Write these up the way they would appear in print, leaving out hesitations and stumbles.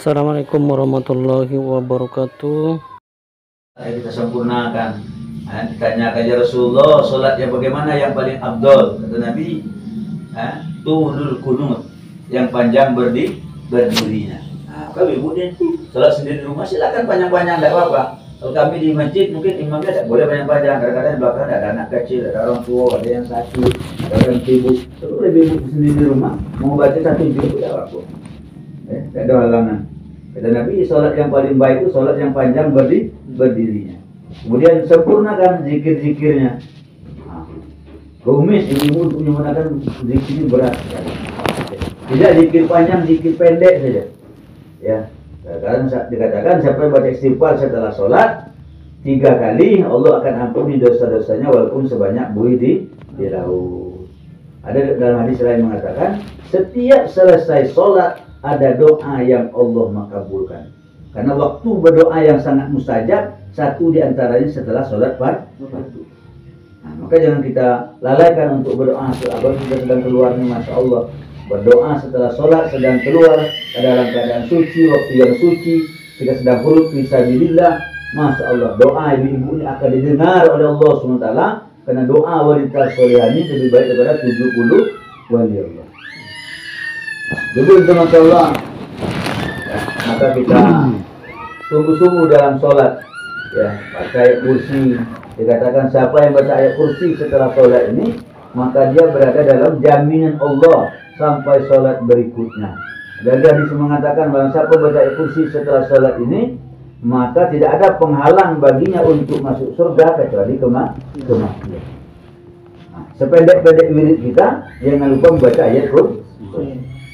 Assalamualaikum warahmatullahi wabarakatuh. Kita sempurnakan. Ditanyakan ya Rasulullah, sholat yang bagaimana yang paling abdol? Kata Nabi, tulul kunut, yang panjang berdirinya. Kalau ibu dia sholat sendiri di rumah silakan panjang-panjang, tidak apa-apa. Kalau kami di masjid mungkin imamnya tidak boleh panjang-panjang. Kadang-kadang di belakang ada anak kecil, ada orang tua, ada yang sakit, ada orang sibuk. Kalau lebih ibu sendiri di rumah mau baca satu juz tidak apa-apa. Tidak ada halangan. Kata Nabi, sholat yang paling baik itu sholat yang panjang berdirinya. Kemudian sempurnakan zikir-zikirnya. Rumis ibu untuk menggunakan zikir berat. Tidak zikir panjang, zikir pendek saja. Ya, karena dikatakan siapa yang baca istighfar setelah sholat 3 kali, Allah akan ampuni dosa-dosanya walaupun sebanyak buih di laut. Ada dalam hadis lain mengatakan, setiap selesai sholat ada doa yang Allah makabulkan. Karena waktu berdoa yang sangat mustajab, satu di antaranya setelah sholat fardu. Maka jangan kita lalaikan untuk berdoa. Abang kita sedang keluar nih, Masya Allah, berdoa setelah sholat, sedang keluar dalam keadaan suci, waktu yang suci, kita sedang huruf fisabilillah, Masya Allah, doa ibu-ibu ini akan didengar oleh Allah SWT. Karena doa wanita solihani lebih baik daripada 70 wali Allah. Jadi teman Allah, maka kita sungguh-sungguh dalam sholat, ya, baca ayat kursi. Dikatakan siapa yang baca ayat kursi setelah sholat ini, maka dia berada dalam jaminan Allah sampai sholat berikutnya. Dan hadis mengatakan bahwa siapa baca ayat kursi setelah sholat ini, maka tidak ada penghalang baginya untuk masuk surga kecuali kematian. Sependek-pendek wirid kita, jangan lupa membaca ayat kursi.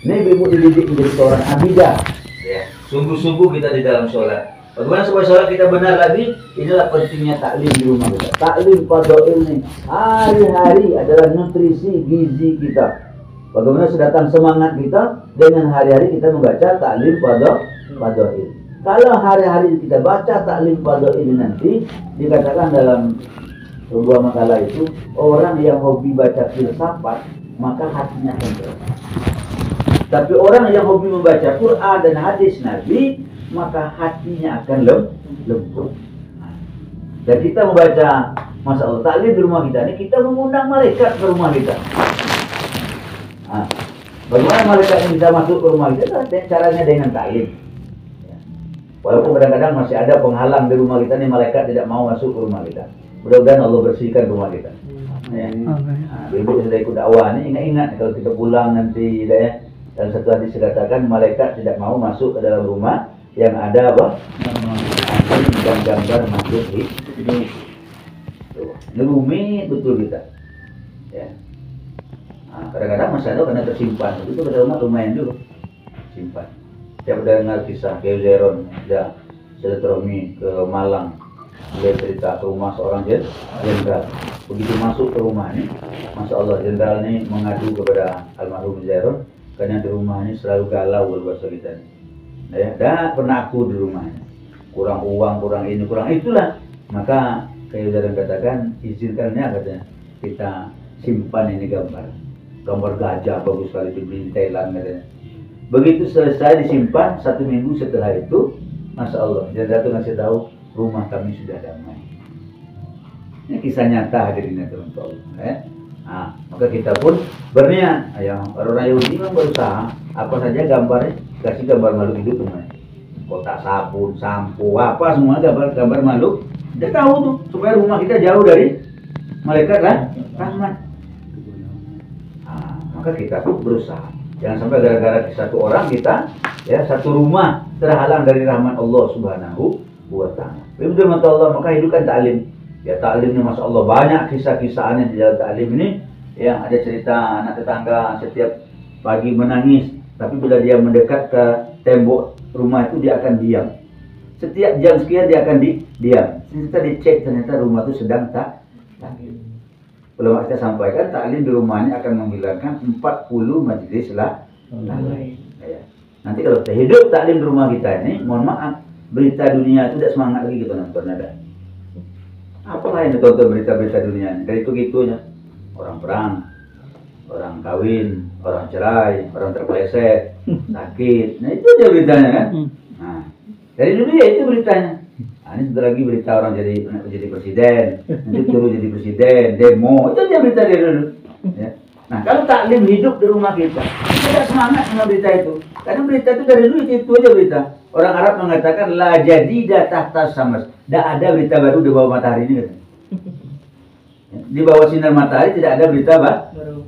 Ini ibu dididik menjadi seorang abidah. Ya, sungguh-sungguh kita di dalam sholat. Bagaimana supaya sholat kita benar lagi? Inilah pentingnya taklim di rumah kita. Taklim fadhail ini hari-hari adalah nutrisi gizi kita. Bagaimana sedangkan semangat kita dengan hari-hari kita membaca taklim fadhail. Kalau hari-hari kita baca taklim fadhail ini nanti dikatakan dalam sebuah makalah itu, orang yang hobi baca filsafat maka hatinya akan terasa. Tapi orang yang hobi membaca Quran dan hadis Nabi, maka hatinya akan lembut. Dan kita membaca, Masya Allah, taklim di rumah kita ini, kita mengundang malaikat ke rumah kita. Bagaimana malaikat yang bisa masuk ke rumah kita? Caranya dengan taklim. Walaupun kadang-kadang masih ada penghalang di rumah kita nih, malaikat tidak mau masuk ke rumah kita. Mudah-mudahan Allah bersihkan rumah kita. Ibu sudah ikut dakwah ini, ingat-ingat kalau kita pulang nanti, ya. Dan satu hadis dikatakan malaikat tidak mau masuk ke dalam rumah yang ada apa? Gambar makhluk hidup. Ini rumit betul kita. Ya. Kadang-kadang masih ada karena tersimpan. Itu pada rumah lumayan dulu. Simpan. Saya pernah dengar kisah Keuzeron, ya, silaturahmi ke Malang. Dia cerita ke rumah seorang jenderal. Begitu masuk ke rumah ini, Masya Allah, jenderal ini mengadu kepada almarhum Zeron. Karena di rumah ini selalu galau berbahasa kita ini. Ya, dah pernah aku di rumahnya. Kurang uang, kurang ini, kurang itulah. Maka kayak udah katakan, izinkannya katanya kita simpan ini gambar. Gambar gajah bagus sekali dibeli di Thailand katanya. Begitu selesai disimpan, 1 minggu setelah itu, Masya Allah, dia datang ngasih tahu rumah kami sudah damai. Ini kisah nyata hadirinnya teman-teman. Maka kita pun berniat, orang Yahudi memang berusaha apa saja gambarnya, kasih gambar makhluk hidup semuanya, kotak sabun, sampo, apa semua gambar makhluk. Kita tahu tuh supaya rumah kita jauh dari malaikat rahmat. Maka kita pun berusaha, jangan sampai gara-gara satu orang kita, ya, satu rumah terhalang dari rahmat Allah Subhanahu wa Ta'ala. Begitu Allah, maka hidupkan taklim. Ya, taklimnya Masya Allah banyak kisah-kisahnya di dalam taklim ini. Ya, ada cerita anak tetangga setiap pagi menangis, tapi bila dia mendekat ke tembok rumah itu dia akan diam. Setiap jam sekian dia akan diam. Ternyata dicek, ternyata rumah itu sedang taklim. Belum kita sampaikan, taklim di rumah ini akan menghilangkan 40 majelis lalai. Ya. Nanti kalau kita hidup taklim di rumah kita ini, mohon maaf, berita dunia itu tidak semangat lagi kita nonton ada. Apalah yang ditonton berita-berita dunia ini? Dari itu-gitunya. Orang perang, orang kawin, orang cerai, orang terpeleset, sakit. Nah itu aja beritanya kan. Hmm. Nah, dari dulu ya itu beritanya. Nah, ini sebentar lagi berita orang jadi presiden, nanti turun jadi presiden, demo, itu aja berita dari dulu. Ya. Nah kalau taklim hidup di rumah kita semangat dengan berita itu. Karena berita itu dari dulu itu aja berita. Orang Arab mengatakan la jadida tahta syams. Tidak ada berita baru di bawah matahari ini. Kan? Di bawah sinar matahari tidak ada berita baru.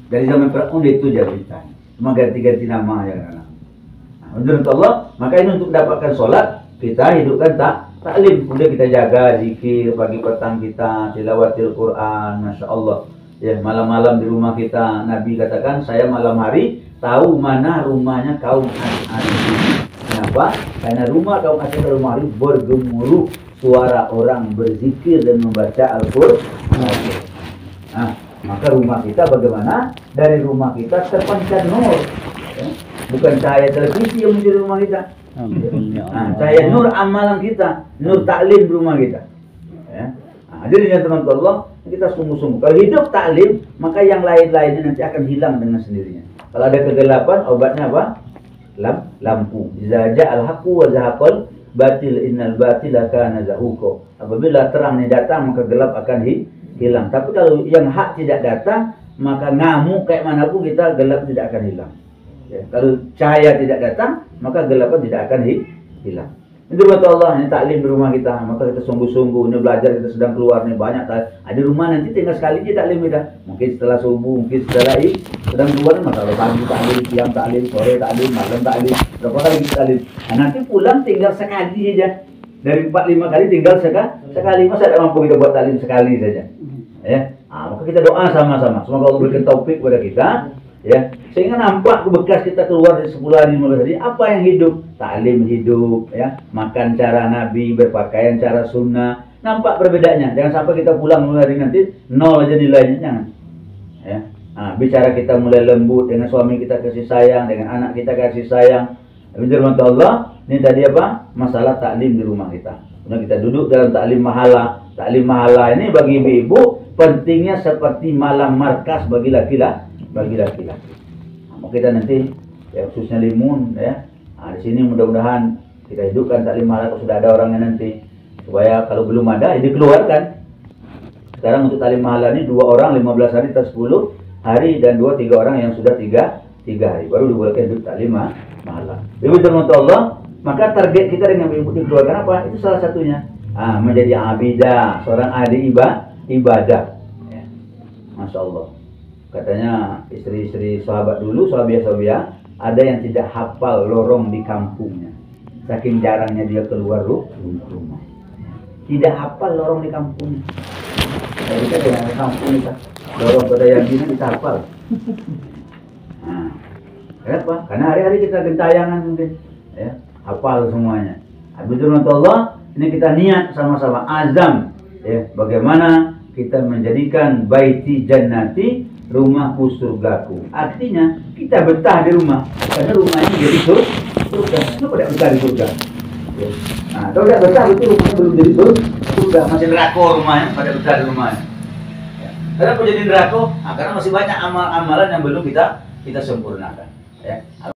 Dari zaman Fir'aun itu aja berita. Cuma ganti-ganti nama ya kan. Nah, menurut Allah, maka ini untuk mendapatkan sholat kita hidupkan taklim. Kemudian kita jaga zikir pagi petang kita, tilawatil Quran, masya Allah. Ya malam-malam di rumah kita, Nabi katakan saya malam hari tahu mana rumahnya kaum Asy'ari. Kenapa? Karena rumah kaum Asy'ari rumah hari bergemuruh suara orang berzikir dan membaca Al-Qur'an. Nah, maka rumah kita bagaimana? Dari rumah kita terpancar nur. Ya? Bukan cahaya televisi yang menjadi rumah kita. Nah, cahaya nur amalan kita, nur taklim di rumah kita. Ya. Nah, jadi teman Allah, kita sungguh-sungguh. Kalau hidup taklim, maka yang lain-lainnya nanti akan hilang dengan sendirinya. Kalau ada kegelapan, obatnya apa? Lampu. Iza ja'al haqqu wa zahaqal batil innal batila kana zahuqa. Apabila terang ini datang, maka gelap akan hilang. Tapi kalau yang hak tidak datang, maka ngamuk kayak manapun kita, gelap tidak akan hilang. Ya, kalau cahaya tidak datang, maka gelapan tidak akan hilang. Itu buat Allah, ini taklim di rumah kita, maka kita sungguh-sungguh, ini belajar kita sedang keluar nih banyak. Ada rumah nanti tinggal sekali aja taklim kita. Mungkin setelah subuh, mungkin setelah sedang keluar, masalah pagi taklim, siang taklim, sore taklim, malam taklim, berapa kali kita taklim. Nah, nanti pulang tinggal sekali aja. Dari 4-5 kali tinggal sekali. Masa tidak mampu kita buat taklim sekali saja? Ya, nah, maka kita doa sama-sama. Semoga Allah berikan taufik kepada kita. Ya, sehingga nampak bekas kita keluar dari 10 hari 15 hari apa yang hidup, taklim hidup, ya, makan cara Nabi, berpakaian cara sunnah, nampak perbedaannya. Jangan sampai kita pulang mulai hari nanti nol aja nilainya, jangan. Ya, nah, bicara kita mulai lembut dengan suami kita kasih sayang, dengan anak kita kasih sayang. Firman Allah, ini tadi apa? Masalah taklim di rumah kita. Kemudian kita duduk dalam taklim mahala. Taklim mahala ini bagi ibu-ibu pentingnya seperti malam markas bagi laki-laki. Nah, kita nanti ya khususnya Limun ya. Nah, di sini mudah-mudahan kita hidupkan taklim mahala kalau sudah ada orangnya nanti. Supaya kalau belum ada ya dikeluarkan. Sekarang untuk taklim mahala ini 2 orang 15 hari atau 10 hari dan 2-3 orang yang sudah 3 hari baru dibolehkan hidup taklim mahala. Ibu terhormat Allah, maka target kita dengan ibu dikeluarkan apa? Itu salah satunya. Menjadi abidah, seorang ahli ibadah. Ya. Masya Allah. Katanya istri-istri sahabat dulu, sahabiah-sahabiah, ada yang tidak hafal lorong di kampungnya. Saking jarangnya dia keluar rumah. Tidak hafal lorong di kampungnya. Jadi kita yang di kampung kita, lorong pada yang gini kita hafal. Nah, kenapa? Karena hari-hari kita gentayangan mungkin, ya, hafal semuanya. Habibur Allah, ini kita niat sama-sama azam, ya, bagaimana kita menjadikan baiti jannati rumahku surgaku. Artinya kita betah di rumah karena rumah ini jadi surga. Itu pada betah di surga. Ya. Nah, kalau tidak betah itu rumahnya belum jadi surga, masih neraka rumahnya, pada betah di rumahnya. Ya. Kenapa jadi neraka? Nah, karena masih banyak amalan yang belum kita sempurnakan. Ya. Nah,